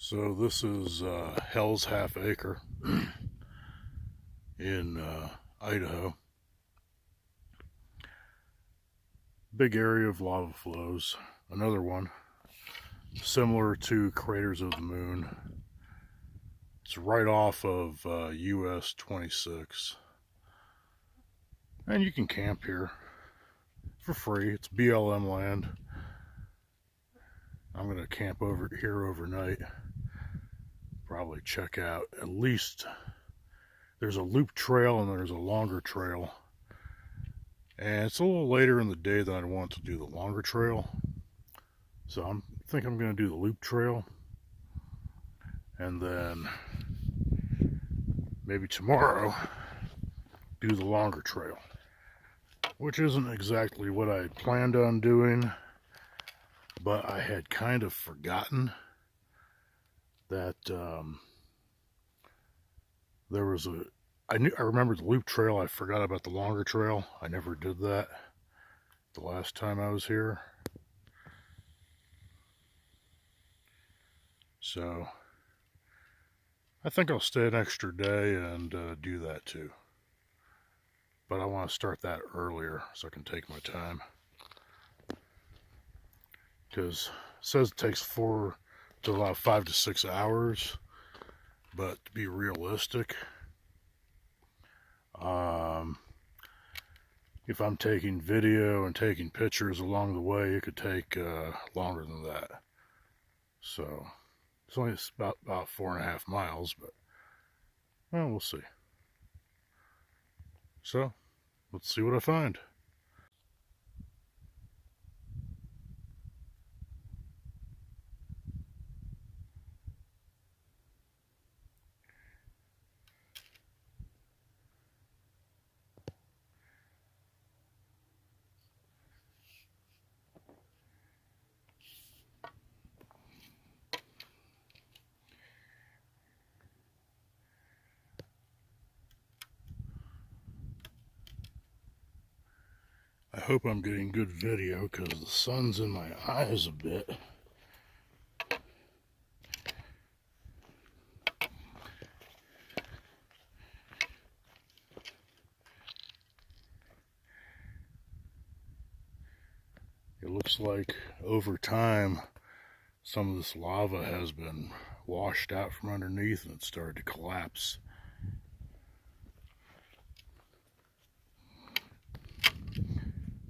So this is Hell's Half Acre in Idaho. Big area of lava flows. Another one similar to Craters of the Moon. It's right off of US 26. And you can camp here for free. It's BLM land. I'm going to camp over here overnight. Probably check out at least, there's a loop trail and there's a longer trail. And it's a little later in the day than I want to do the longer trail. So I think I'm going to do the loop trail. And then maybe tomorrow do the longer trail. Which isn't exactly what I had planned on doing. But I had kind of forgotten that there was I remembered the loop trail. I forgot about the longer trail. I never did that the last time I was here. So I think I'll stay an extra day and do that too. But I want to start that earlier so I can take my time. Because it says it takes 4 to about 5 to 6 hours. But to be realistic, if I'm taking video and taking pictures along the way, it could take longer than that. So it's only about 4.5 miles, but well, we'll see. So let's see what I find. I hope I'm getting good video because the sun's in my eyes a bit. It looks like over time some of this lava has been washed out from underneath and it started to collapse.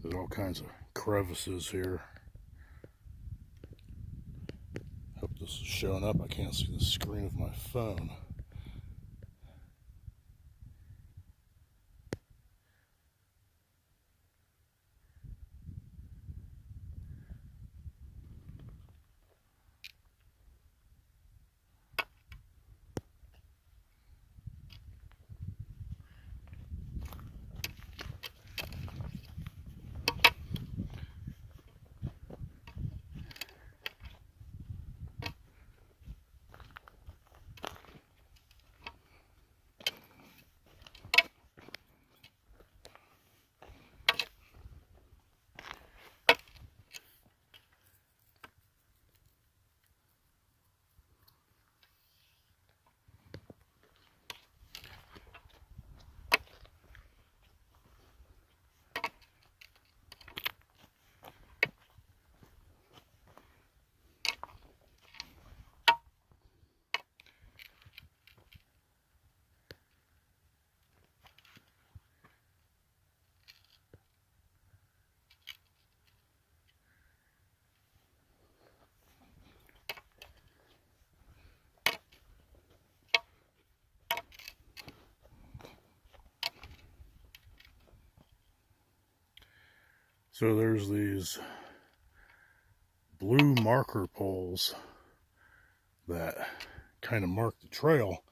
There's all kinds of crevices here. Hope this is showing up. I can't see the screen of my phone. So there's these blue marker poles that kind of mark the trail.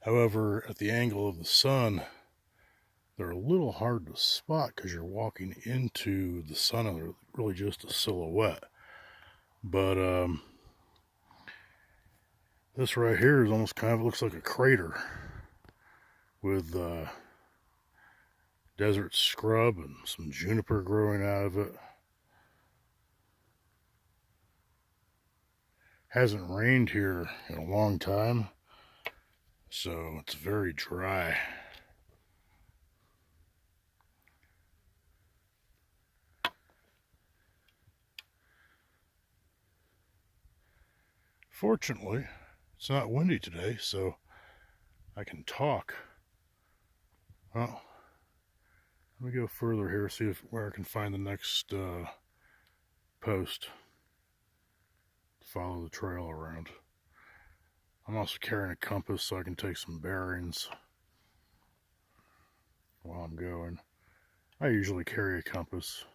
However, at the angle of the sun, they're a little hard to spot because you're walking into the sun and they're really just a silhouette. But this right here is almost kind of looks like a crater with desert scrub and some juniper growing out of it. Hasn't rained here in a long time, so it's very dry. Fortunately, it's not windy today, so I can talk. Well, let me go further here, see where I can find the next post to follow the trail around. I'm also carrying a compass so I can take some bearings while I'm going. I usually carry a compass.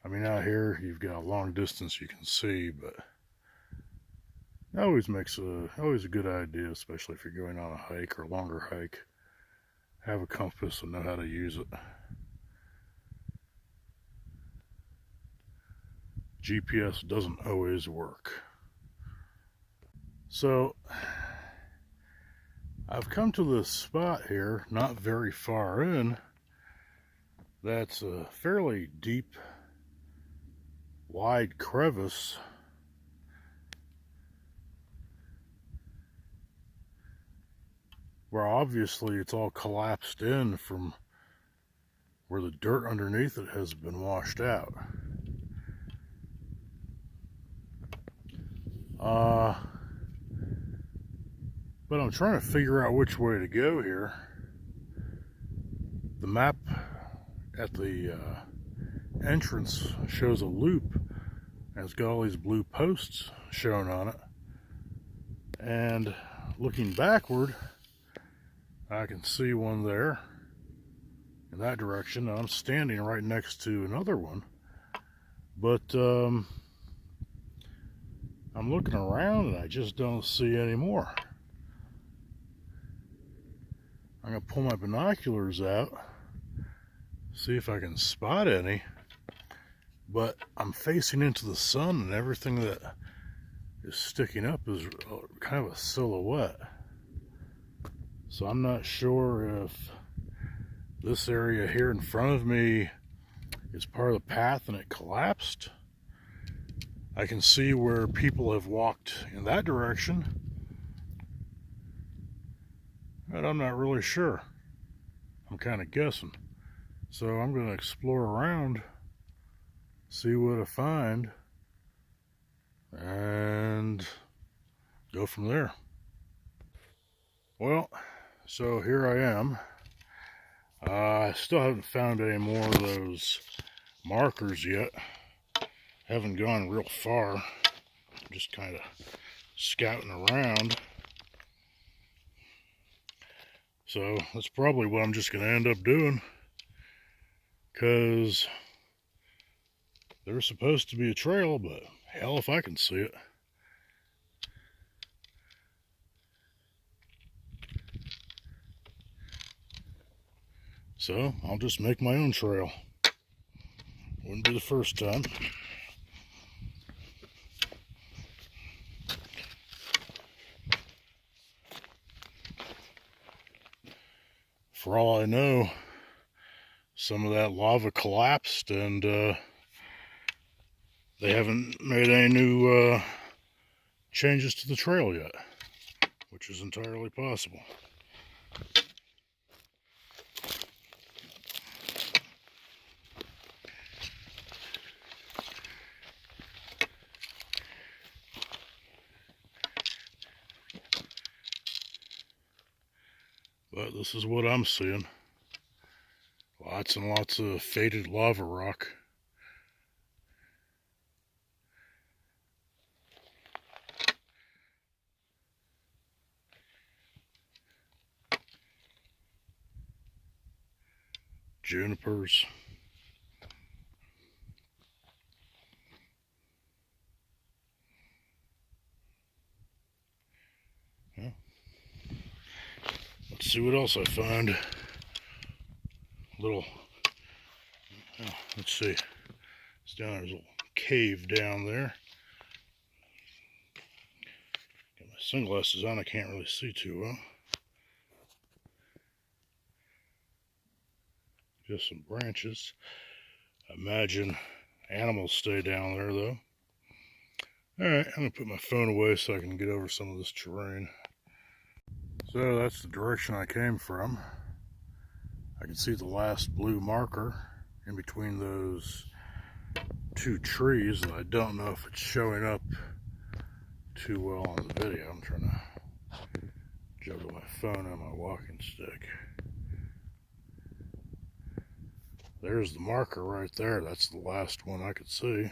I mean, out here you've got a long distance you can see, but it always a good idea, especially if you're going on a hike or a longer hike. Have a compass and know how to use it. GPS doesn't always work. So I've come to this spot here, not very far in, that's a fairly deep, wide crevice. Where obviously it's all collapsed in from where the dirt underneath it has been washed out. But I'm trying to figure out which way to go here. The map at the entrance shows a loop, and it's got all these blue posts shown on it. And looking backward, I can see one there in that direction, and I'm standing right next to another one. But I'm looking around and I just don't see any more. I'm going to pull my binoculars out, see if I can spot any, but I'm facing into the sun and everything that is sticking up is kind of a silhouette. So I'm not sure if this area here in front of me is part of the path and it collapsed. I can see where people have walked in that direction, but I'm not really sure. I'm kind of guessing. So I'm going to explore around, see what I find, and go from there. Well, so here I am. I still haven't found any more of those markers yet. Haven't gone real far. Just kind of scouting around. So that's probably what I'm just going to end up doing, because there's supposed to be a trail, but hell if I can see it. So I'll just make my own trail. Wouldn't be the first time. For all I know, some of that lava collapsed and they haven't made any new changes to the trail yet, which is entirely possible. But this is what I'm seeing. Lots and lots of faded lava rock. Junipers. Well, let's see what else I find. Little, let's see. It's down there's a little cave down there. Got my sunglasses on, I can't really see too well. Just some branches. I imagine animals stay down there though. Alright, I'm going to put my phone away so I can get over some of this terrain. So that's the direction I came from. I can see the last blue marker in between those two trees, and I don't know if it's showing up too well on the video. I'm trying to juggle my phone and my walking stick. There's the marker right there. That's the last one I could see.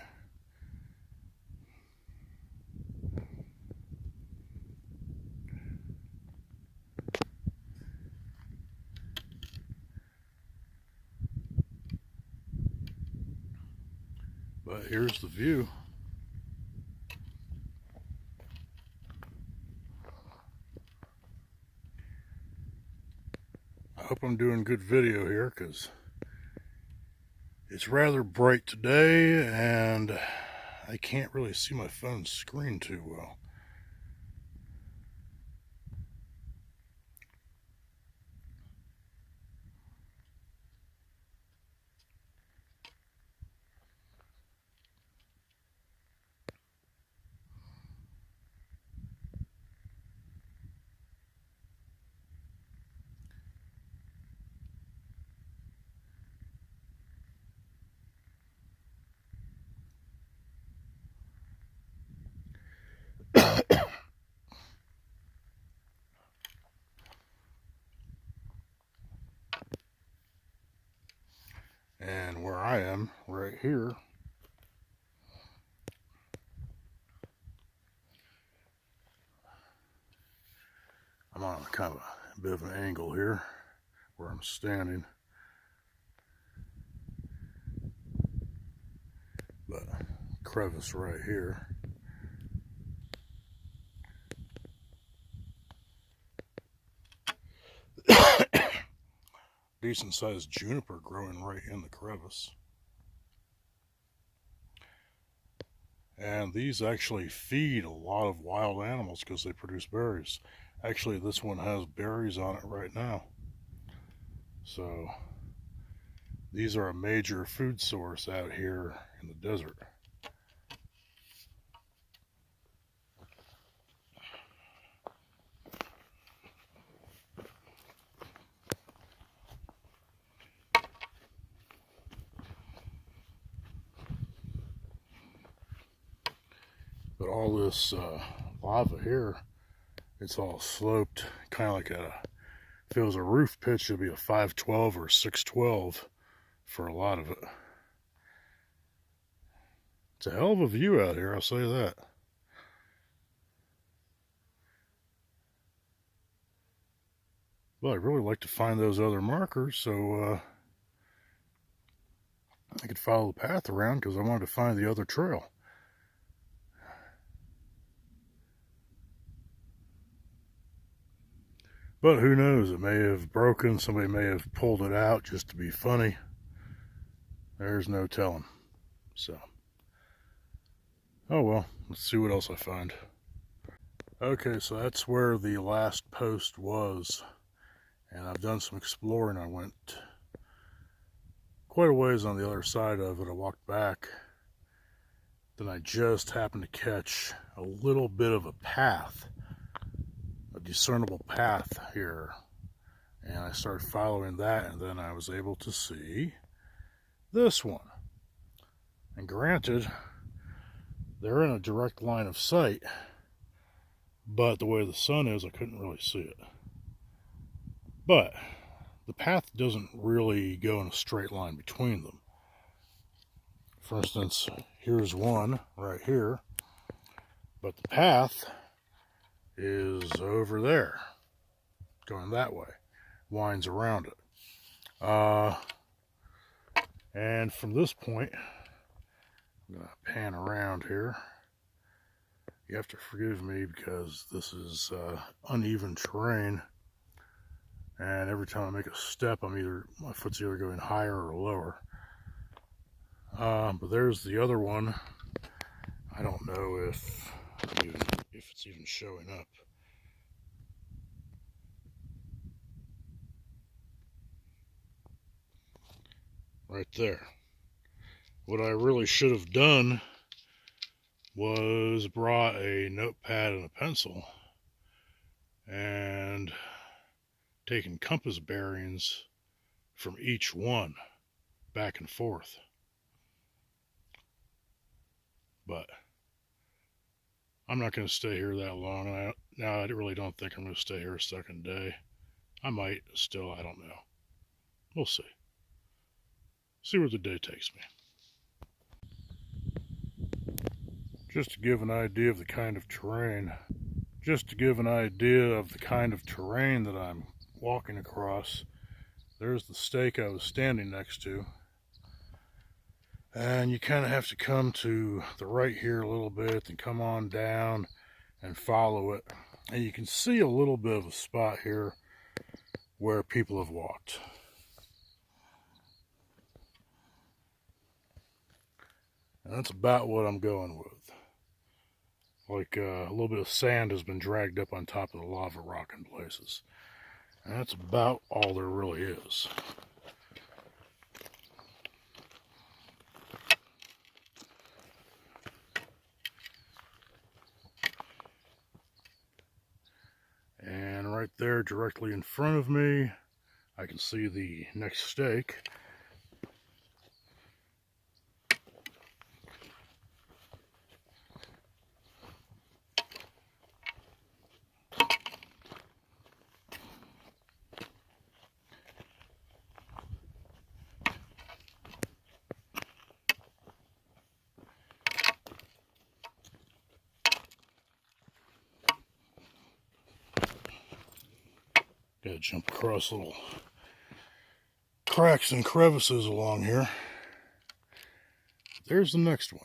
But here's the view. I hope I'm doing good video here because it's rather bright today and I can't really see my phone screen too well. And where I am, right here, I'm on kind of a bit of an angle here where I'm standing. But crevice right here. Decent sized juniper growing right in the crevice. And these actually feed a lot of wild animals because they produce berries. Actually, this one has berries on it right now. So these are a major food source out here in the desert. But all this lava here, it's all sloped, kind of like if it was a roof pitch, it'd be a 512 or 612 for a lot of it. It's a hell of a view out here, I'll say that. Well, I'd really like to find those other markers so I could follow the path around because I wanted to find the other trail. But who knows, it may have broken, somebody may have pulled it out just to be funny. There's no telling. So, oh well, let's see what else I find. Okay, so that's where the last post was. And I've done some exploring. I went quite a ways on the other side of it. I walked back. Then I just happened to catch a little bit of a path, a discernible path here. And I started following that, and then I was able to see this one. And granted, they're in a direct line of sight, but the way the sun is, I couldn't really see it. But the path doesn't really go in a straight line between them. For instance, here's one right here, but the path is over there, going that way, winds around it. And from this point, I'm going to pan around here. You have to forgive me because this is uneven terrain. And every time I make a step, my foot's either going higher or lower. But there's the other one. I don't know if it's even showing up. Right there. What I really should have done was brought a notepad and a pencil and taken compass bearings from each one back and forth. But I'm not going to stay here that long. I really don't think I'm going to stay here a second day. I might still, I don't know. We'll see. See where the day takes me. Just to give an idea of the kind of terrain that I'm walking across, there's the stake I was standing next to. And you kind of have to come to the right here a little bit and come on down and follow it. And you can see a little bit of a spot here where people have walked. And that's about what I'm going with. Like a little bit of sand has been dragged up on top of the lava rock in places. And that's about all there really is. And right there, directly in front of me, I can see the next stake. Gotta jump across little cracks and crevices along here. There's the next one.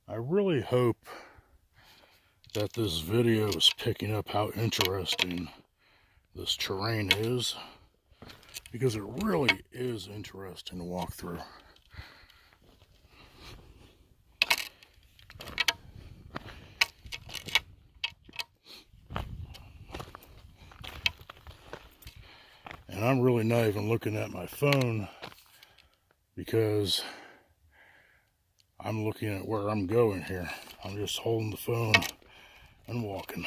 I really hope that this video is picking up how interesting this terrain is, because it really is interesting to walk through. And I'm really not even looking at my phone because I'm looking at where I'm going here. I'm just holding the phone and walking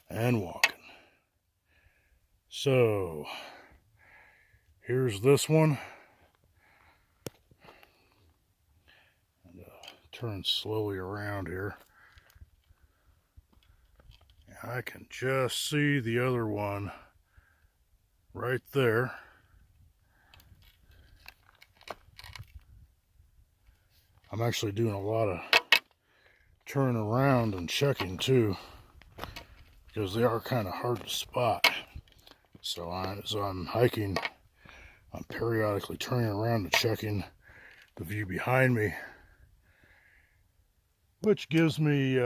and walking. So here's this one. And turn slowly around here. And I can just see the other one right there. I'm actually doing a lot of turning around and checking too, because they are kind of hard to spot. So as I'm hiking, I'm periodically turning around and checking the view behind me, which gives me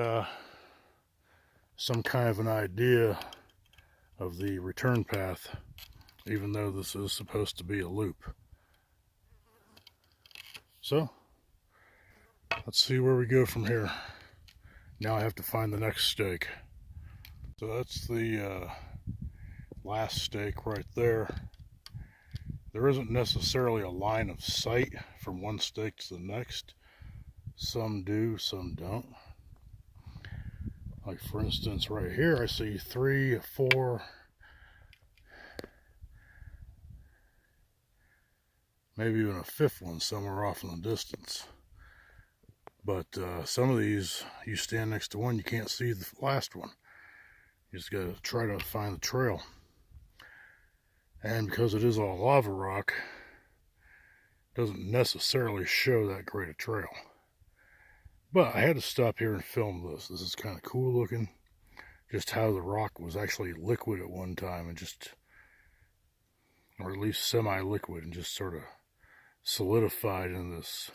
some kind of an idea of the return path, even though this is supposed to be a loop. So let's see where we go from here. Now I have to find the next stake. So that's the last stake right there. There isn't necessarily a line of sight from one stake to the next. Some do, some don't. Like for instance, right here I see 3, 4, maybe even a 5th one somewhere off in the distance. But some of these, you stand next to one, you can't see the last one. You just gotta try to find the trail. And because it is all lava rock, it doesn't necessarily show that great a trail. But I had to stop here and film this. This is kind of cool looking. Just how the rock was actually liquid at one time, and just, or at least semi-liquid, and just sort of solidified in this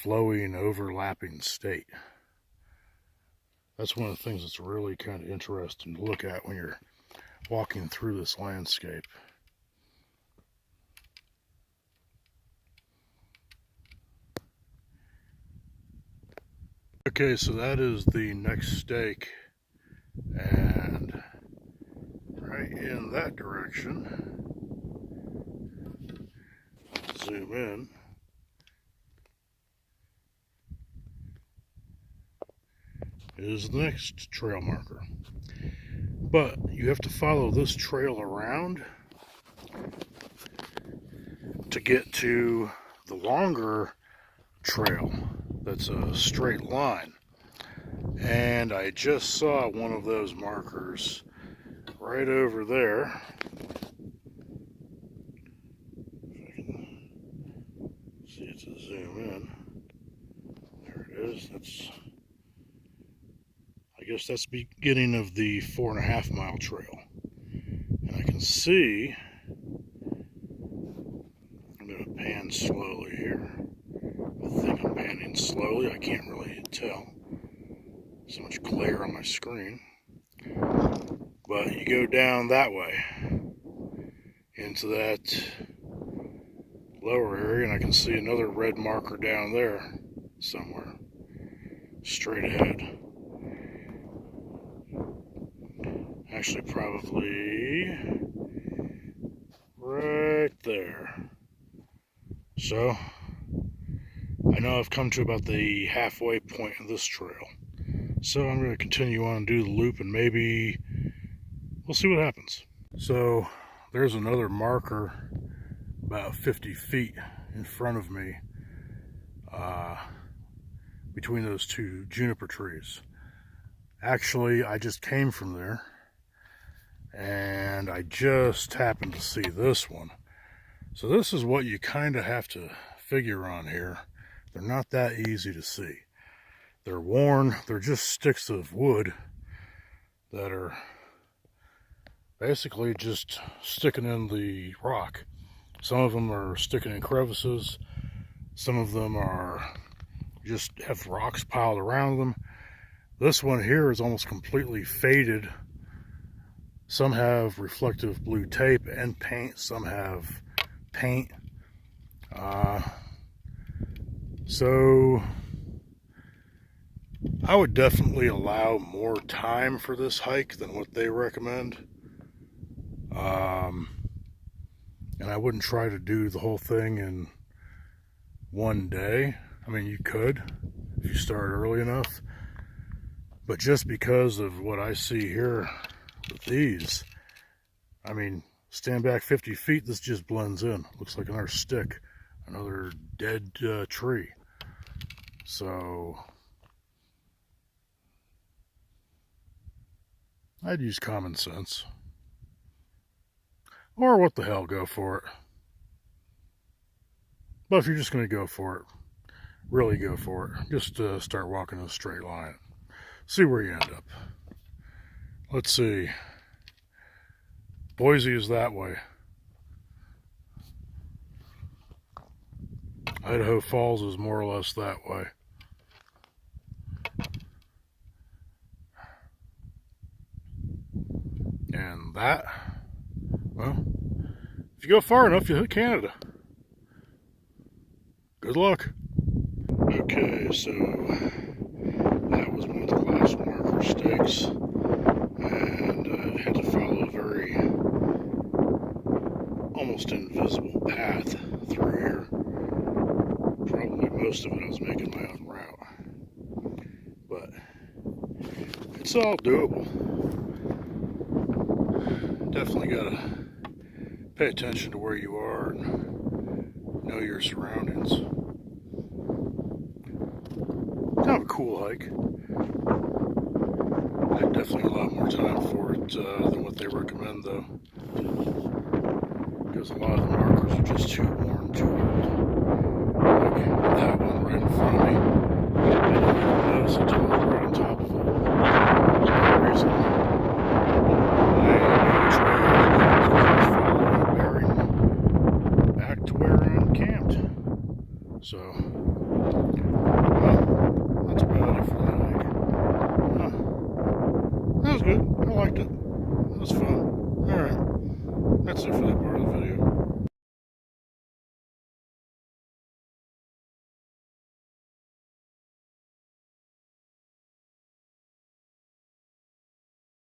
flowing, overlapping state. That's one of the things that's really kind of interesting to look at when you're walking through this landscape. Okay, so that is the next stake, and right in that direction, zoom in, is the next trail marker. But you have to follow this trail around to get to the longer trail that's a straight line. And I just saw one of those markers right over there. See it to zoom in. There it is. I guess that's the beginning of the 4.5 mile trail. And I can see, I'm going to pan slowly here. I think I'm panning slowly. I can't really tell. So much glare on my screen. But you go down that way into that lower area, and I can see another red marker down there somewhere, straight ahead. Actually, probably right there. So, I know I've come to about the halfway point of this trail. So I'm going to continue on and do the loop, and maybe we'll see what happens. So there's another marker about 50 feet in front of me, between those two juniper trees. Actually, I just came from there, and I just happened to see this one. So this is what you kind of have to figure on here. They're not that easy to see. They're worn, they're just sticks of wood that are basically just sticking in the rock. Some of them are sticking in crevices. Some of them are just have rocks piled around them. This one here is almost completely faded. Some have reflective blue tape and paint. Some have paint. So I would definitely allow more time for this hike than what they recommend. And I wouldn't try to do the whole thing in one day. I mean, you could if you start early enough. But just because of what I see here with these, I mean, stand back 50 feet, this just blends in. Looks like another stick, another dead tree. So I'd use common sense. Or what the hell, go for it. But if you're just going to go for it, really go for it. Just start walking in a straight line. See where you end up. Let's see. Boise is that way. Idaho Falls is more or less that way. And that, well, if you go far enough, you hit Canada. Good luck. Okay, so that was one of the last marker stakes, and I had to follow a very almost invisible path through here. Probably most of it I was making my own route, but it's all doable. Definitely gotta pay attention to where you are and know your surroundings. Kind of a cool hike. Definitely a lot more time for it than what they recommend, though, because a lot of the markers are just too worn, too old. Like that one right in front of me. I didn't even notice until I was right on top of it. For no reason. Back to where I'm camped. So, well, that's about it for that hike. That was good. I liked it. It was fun. Alright. That's it for that